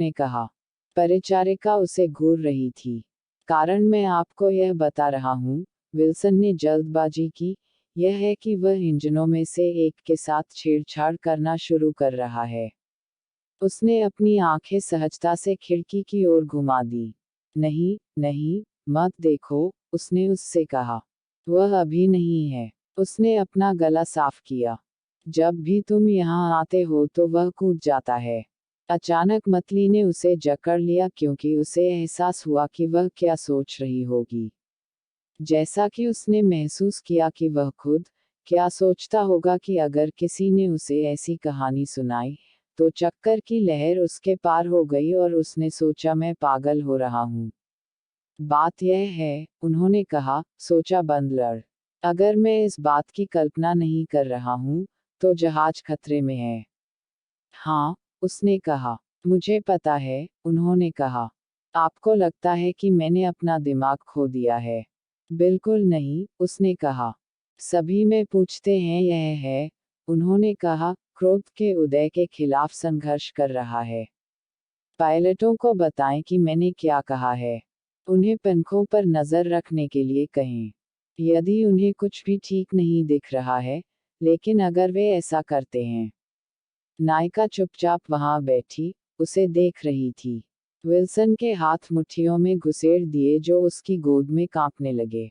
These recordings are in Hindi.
ने कहा। परिचारिका उसे घूर रही थी। कारण मैं आपको यह बता रहा हूँ, विल्सन ने जल्दबाजी की, यह है कि वह इंजनों में से एक के साथ छेड़छाड़ करना शुरू कर रहा है। उसने अपनी आंखें सहजता से खिड़की की ओर घुमा दी। नहीं, नहीं, मत देखो, उसने उससे कहा। वह अभी नहीं है। उसने अपना गला साफ किया। जब भी तुम यहाँ आते हो तो वह कूद जाता है। अचानक मतली ने उसे जकड़ लिया क्योंकि उसे एहसास हुआ कि वह क्या सोच रही होगी। जैसा कि उसने महसूस किया कि वह खुद क्या सोचता होगा कि अगर किसी ने उसे ऐसी कहानी सुनाई, तो चक्कर की लहर उसके पार हो गई और उसने सोचा मैं पागल हो रहा हूँ। बात यह है, उन्होंने कहा, सोचा बंदलर। अगर मैं इस बात की कल्पना नहीं कर रहा हूँ, तो जहाज खतरे में है। हाँ, उसने कहा। मुझे पता है, उन्होंने कहा। आपको लगता है कि मैंने अपना दिमाग खो दिया है। बिल्कुल नहीं, उसने कहा। सभी में पूछते हैं यह है, उन्होंने कहा, क्रोध के उदय के खिलाफ संघर्ष कर रहा है। पायलटों को बताएं कि मैंने क्या कहा है। उन्हें पंखों पर नजर रखने के लिए कहें। यदि उन्हें कुछ भी ठीक नहीं दिख रहा है, लेकिन अगर वे ऐसा करते हैं। नायिका चुपचाप वहां बैठी, उसे देख रही थी। विल्सन के हाथ मुट्ठियों में घुसेड़ दिए जो उसकी गोद में कांपने लगे।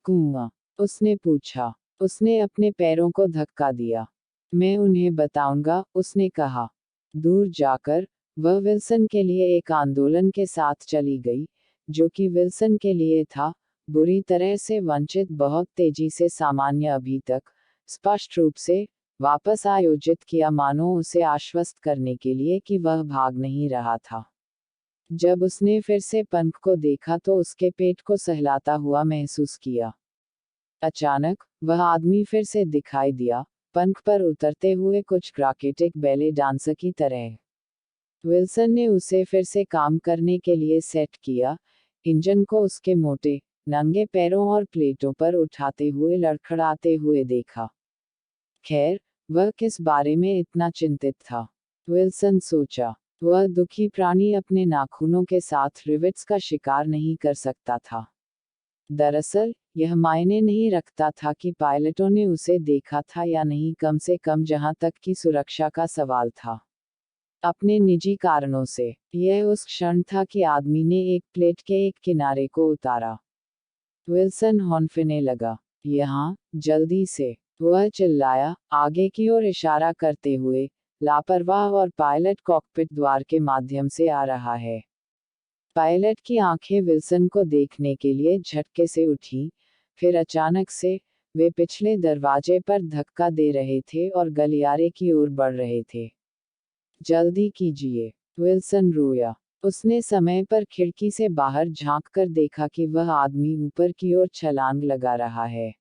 कुआं, उसने पूछा। उसने अपने पैरों को धक्का दिया। मैं उन्हें बताऊंगा, उसने कहा। दूर जाकर, वह विल्सन के लिए एक आंदोलन के साथ चली गई, जो कि विल्सन के लिए था, बुरी तरह से वंचित, बहुत तेजी से सामान्य अभी तक, स्पष्ट रूप से, वापस आयोजित किया मानो उसे आश्वस्त करने के लिए कि वह भाग नहीं रहा था। जब उसने फिर से पंख को देखा तो उसके पेट को सहलाता हुआ महसूस किया। अचानक, वह आदमी फिर से दिखाई दिया, पंख पर उतरते हुए कुछ क्राकेटिक बैले डांसर की तरह। विल्सन ने उसे फिर से काम करने के लिए सेट किया, इंजन को उसके मोटे, नंगे पैरों और प्लेटों पर उठाते हुए लड़खड़ाते हुए देखा। खैर, वह किस बारे में इतना चिंतित था? विल्सन सोचा। वह दुखी प्राणी अपने नाखूनों के साथ रिवेट्स का शिकार नहीं कर सकता था। दरअसल, यह मायने नहीं रखता था कि पायलटों ने उसे देखा था या नहीं, कम से कम जहां तक कि सुरक्षा का सवाल था। अपने निजी कारणों से, यह उस क्षण था कि आदमी ने एक प्लेट के एक किनारे को उतारा। विल्सन हौंफिने लगा। यहाँ, जल्दी से, वह चिल्लाया, आगे की ओर इशारा करते हुए, लापरवाह, और पायलट कॉकपिट द्वार के माध्यम से आ रहा है। पायलट की आंखें विल्सन को देखने के लिए झटके से उठी, फिर अचानक से, वे पिछले दरवाजे पर धक्का दे रहे थे और गलियारे की ओर बढ़ रहे थे। जल्दी कीजिए, विल्सन रोया। उसने समय पर खिड़की से बाहर झांककर देखा कि वह आदमी ऊपर की ओर छलांग लगा रहा है।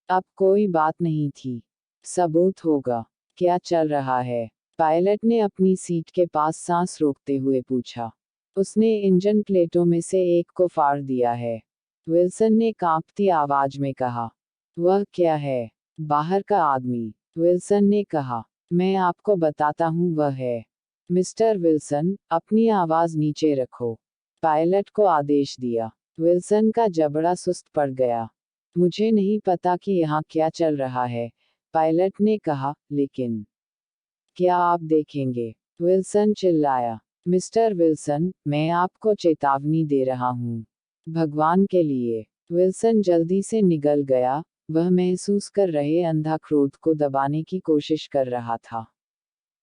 अब कोई बात नहीं थी। सबूत होगा। क्या चल रहा है? पायलट ने अपनी सीट के पास सांस रोकते हुए पूछा। उसने इंजन प्लेटों में से एक को फाड़ दिया है, विल्सन ने कांपती आवाज में कहा। वह क्या है? बाहर का आदमी, विल्सन ने कहा। मैं आपको बताता हूँ वह है। मिस्टर विल्सन, अपनी आवाज नीचे रखो, पायलट को आदेश दिया। विल्सन का जबड़ा सुस्त पड़ गया। मुझे नहीं पता कि यहाँ क्या चल रहा है, पायलट ने कहा, लेकिन क्या आप देखेंगे? विल्सन चिल्लाया। मिस्टर विल्सन, मैं आपको चेतावनी दे रहा हूँ। भगवान के लिए। विल्सन जल्दी से निगल गया, वह महसूस कर रहे अंधा क्रोध को दबाने की कोशिश कर रहा था।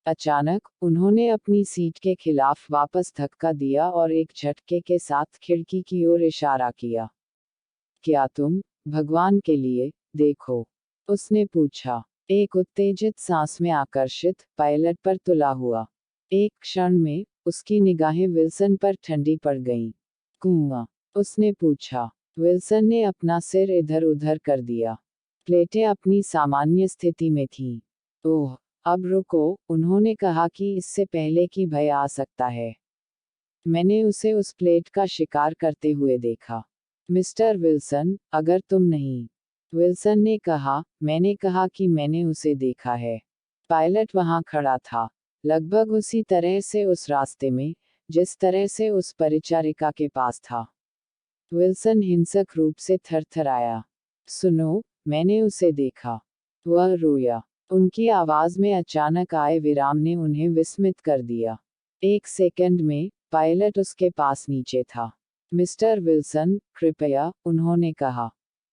अचानक, उन्होंने अपनी सीट के खिलाफ वापस धक्का दिया और एक झटके के साथ खिड़की की ओर इशारा किया। क्या तुम, भगवान के लिए, देखो? उसने पूछा। एक उत्तेजित सांस में आकर्षित, पायलट पर तुला हुआ। एक क्षण में, उसकी निगाहें विल्सन पर ठंडी पड़ गईं। कुआं? उसने पूछा। विल्सन ने अपना सिर इधर उधर कर दिया। प्लेटें अपनी सामान्य स्थिति में थीं। ओह, अब रुको, उन्होंने कहा कि इससे पहले कि भय आ सकता है। मैंने उसे उस प्लेट का शिकार करते हुए देखा। मिस्टर विल्सन, अगर तुम नहीं। विल्सन ने कहा, मैंने कहा कि मैंने उसे देखा है। पायलट वहां खड़ा था, लगभग उसी तरह से उस रास्ते में, जिस तरह से उस परिचारिका के पास था। विल्सन हिंसक रूप से थरथराया। सुनो, मैंने उसे देखा। वह रोया। उनकी आवाज में अचानक आए विराम ने उन्हें विस्मित कर दिया। एक सेकंड में पायलट उसके पास नीचे था। मिस्टर विल्सन, कृपया, उन्होंने कहा।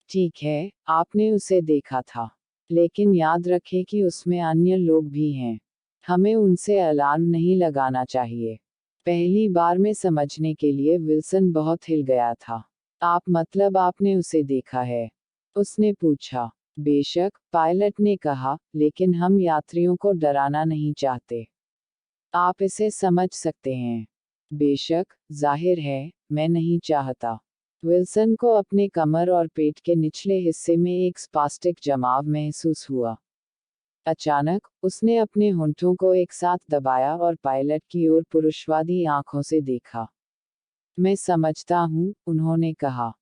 ठीक है, आपने उसे देखा था, लेकिन याद रखें कि उसमें अन्य लोग भी हैं। हमें उनसे अलार्म नहीं लगाना चाहिए। पहली बार में समझने के लिए विल्सन बहुत हिल गया था। आप मतलब आपने उसे देखा है? उसने पूछा। बेशक, पायलट ने कहा, लेकिन हम यात्रियों को डराना नहीं चाहते। आप इसे समझ सकते हैं। बेशक, जाहिर है, मैं नहीं चाहता। विल्सन को अपने कमर और पेट के निचले हिस्से में एक स्पास्टिक जमाव महसूस हुआ। अचानक, उसने अपने होंठों को एक साथ दबाया और पायलट की ओर पुरुषवादी आंखों से देखा। मैं समझता हूँ, उन्होंने कहा।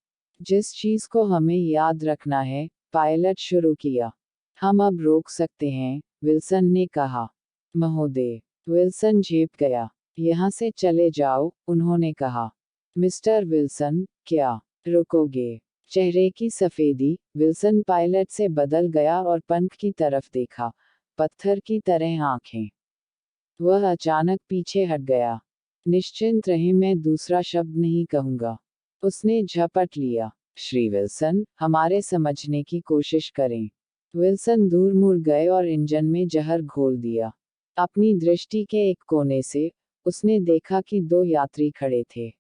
जिस चीज को हमें याद रखना है, पायलट शुरू किया। हम अब रोक सकते हैं, विल्सन ने कहा। महोदय, विल्सन झेप गया। यहाँ से चले जाओ, उन्होंने कहा। मिस्टर विल्सन, क्या रुकोगे? चेहरे की सफेदी, विल्सन पायलट से बदल गया और पंख की तरफ देखा। पत्थर की तरह आंखें। वह अचानक पीछे हट गया। निश्चिंत रहे, मैं दूसरा शब्द नहीं कहूंगा। उसने झपट लिया। श्री विल्सन, हमारे समझने की कोशिश करें। विल्सन दूर मुड़ गए और इंजन में जहर घोल दिया। अपनी दृष्टि के एक कोने से, उसने देखा कि दो यात्री खड़े थे।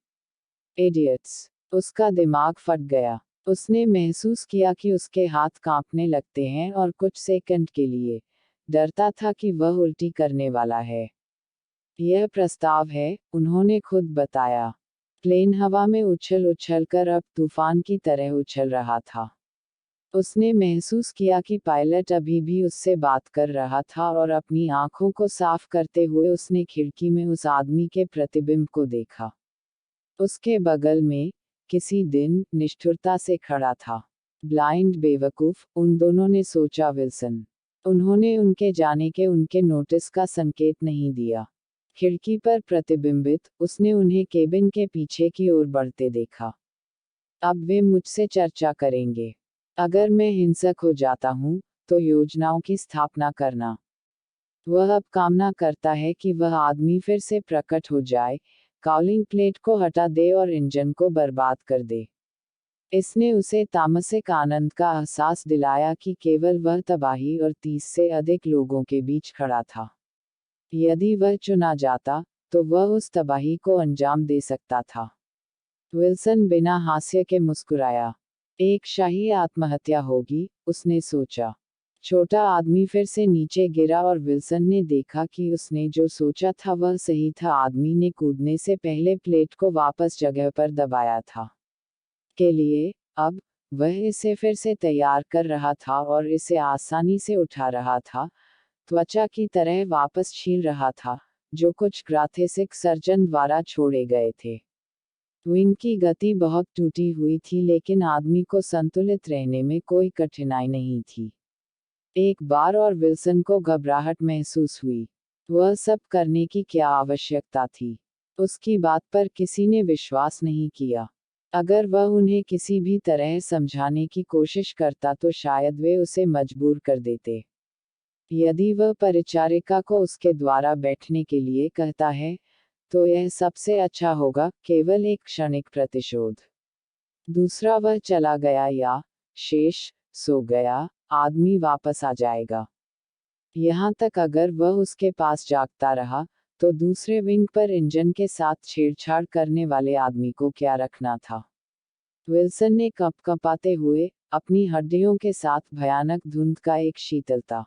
इडियट्स! उसका दिमाग फट गया। उसने महसूस किया कि उसके हाथ कांपने लगते हैं और कुछ सेकंड के लिए डरता था कि वह उल्टी करने वाला है। यह प्रस्ताव है, उन्होंने खुद बताया। प्लेन हवा में उछल उछल कर अब तूफान की तरह उछल रहा था। उसने महसूस किया कि पायलट अभी भी उससे बात कर रहा था और अपनी आंखों को साफ करते हुए उसने खिड़की में उस आदमी के प्रतिबिंब को देखा। उसके बगल में, किसी दिन, निष्ठुरता से खड़ा था। ब्लाइंड बेवकूफ, उन दोनों ने सोचा विल्सन। उन्होंने उनके जाने के उनके नोटिस का संकेत नहीं दिया। खिड़की पर प्रतिबिंबित, उसने उन्हें केबिन के पीछे की ओर बढ़ते देखा। अब वे मुझसे चर्चा करेंगे। अगर मैं हिंसक हो जाता हूँ, तो योजनाओं की स्थापना करना। वह अब कामना करता है कि वह आदमी फिर से प्रकट हो जाए, कॉलिंग प्लेट को हटा दे और इंजन को बर्बाद कर दे। इसने उसे तामसिक आनंद का एहसास दिलाया कि केवल वह तबाही और 30 से अधिक लोगों के बीच खड़ा था। यदि वह चुना जाता, तो वह उस तबाही को अंजाम दे सकता था। विल्सन बिना हास्य के मुस्कुराया। एक शाही आत्महत्या होगी, उसने सोचा। छोटा आदमी फिर से नीचे गिरा और विल्सन ने देखा कि उसने जो सोचा था वह सही था। आदमी ने कूदने से पहले प्लेट को वापस जगह पर दबाया था। के लिए, अब, वह इसे फिर से तैयार कर रहा था और इसे आसानी से उठा रहा था, त्वचा की तरह वापस छील रहा था, जो कुछ ग्राथेसिक सर्जन द्वारा छोड़े गए थे। विंग की गति बहुत टूटी हुई थी, लेकिन आदमी को संतुलित रहने में कोई कठिनाई नहीं थी। एक बार और विल्सन को घबराहट महसूस हुई। वह सब करने की क्या आवश्यकता थी? उसकी बात पर किसी ने विश्वास नहीं किया। अगर वह उन्हें किसी भी तरह समझाने की कोशिश करता तो शायद वे उसे मजबूर कर देते। यदि वह परिचारिका को उसके द्वारा बैठने के लिए कहता है, तो यह सबसे अच्छा होगा, केवल एक क्षणिक प्रतिशोध। दूसरा, वह चला गया या शेष सो गया, आदमी वापस आ जाएगा। यहाँ तक अगर वह उसके पास जागता रहा, तो दूसरे विंग पर इंजन के साथ छेड़छाड़ करने वाले आदमी को क्या रखना था? विल्सन ने कँपकँपाते हुए, अपनी हड्डियों के साथ भयानक धुंध का एक शीतलता।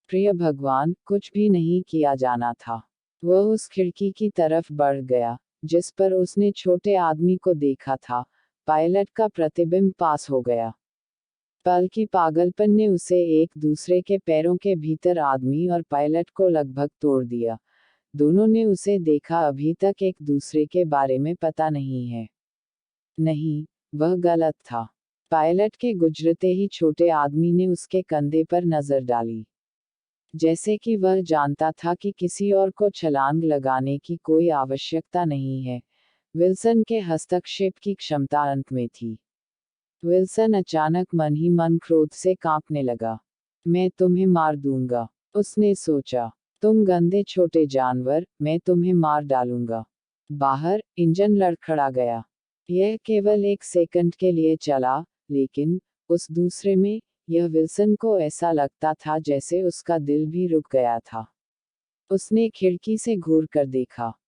प्रिय भगवान, कुछ भी नहीं किया जाना था। वह उस खिड़की की तरफ बढ़ गया, जिस पर उसने छोटे आदमी को देखा था। पायलट का प्रतिबिंब पास हो गया। पल की पागलपन ने उसे एक दूसरे के पैरों के भीतर आदमी और पायलट को लगभग तोड़ दिया। दोनों ने उसे देखा, अभी तक एक दूसरे के बारे में पता नहीं है। नहीं, वह गलत था। पायलट के गुजरते ही छोटे आदमी ने उसके कंधे पर नजर डाली। जैसे कि वह जानता था कि किसी और को छलांग लगाने की कोई आवश्यकता नहीं है। विल्सन के हस्तक्षेप की क्षमता अंत में थी। विल्सन अचानक मन ही मन क्रोध से कांपने लगा। मैं तुम्हें मार दूंगा, उसने सोचा। तुम गंदे छोटे जानवर, मैं तुम्हें मार डालूंगा। बाहर इंजन लड़खड़ा गया। यह केवल एक सेकंड के लिए चला, लेकिन उस दूसरे में यह विल्सन को ऐसा लगता था जैसे उसका दिल भी रुक गया था। उसने खिड़की से घूर कर देखा।